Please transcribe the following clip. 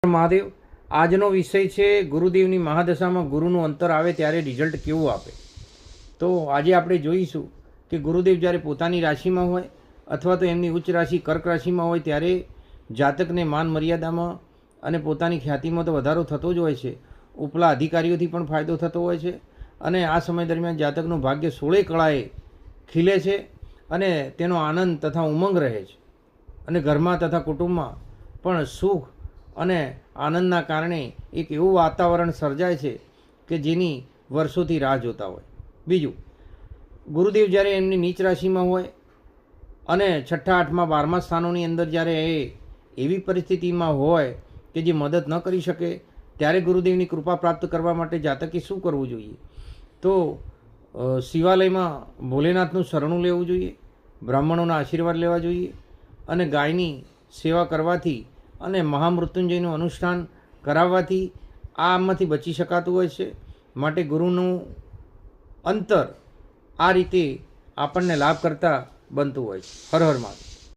મહાદેવ, આજનો વિષય છે ગુરુદેવની મહાદશામાં ગુરુનું અંતર આવે ત્યારે રિઝલ્ટ કેવું આપે. તો આજે આપણે જોઈશું કે ગુરુદેવ જ્યારે પોતાની રાશિમાં હોય અથવા તો એમની ઉચ્ચ રાશિ કર્ક રાશિમાં હોય ત્યારે જાતકને માન મર્યાદામાં અને પોતાની ખ્યાતિમાં તો વધારો થતો જ હોય છે. ઉપલા અધિકારીઓથી પણ ફાયદો થતો હોય છે અને આ સમય દરમિયાન જાતકનું ભાગ્ય 16 કળાએ ખીલે છે અને તેનો આનંદ તથા ઉમંગ રહે છે અને ઘરમાં તથા કુટુંબમાં પણ સુખ અને આનંદના કારણે એક એવું વાતાવરણ સર્જાય છે કે જેની વર્ષોથી રાહ જોતા હોય. બીજું, ગુરુદેવ જ્યારે એમની નીચ રાશિમાં હોય અને 6ઠા 8મા 12મા સ્થાનોની અંદર જ્યારે એ એવી પરિસ્થિતિમાં હોય કે જે મદદ ન કરી શકે ત્યારે ગુરુદેવની કૃપા પ્રાપ્ત કરવા માટે જાતકે શું કરવું જોઈએ? તો શિવાલયમાં ભોલેનાથનું શરણું લેવું જોઈએ, બ્રાહ્મણોના આશીર્વાદ લેવા જોઈએ અને ગાયની સેવા કરવાથી અને મહામૃત્યુંજયનું અનુષ્ઠાન કરાવવાથી આમાંથી બચી શકાતું હોય છે. માટે ગુરુનું અંતર આ રીતે આપણને લાભ કરતા બનતું હોય છે. હર હર મહાદેવ.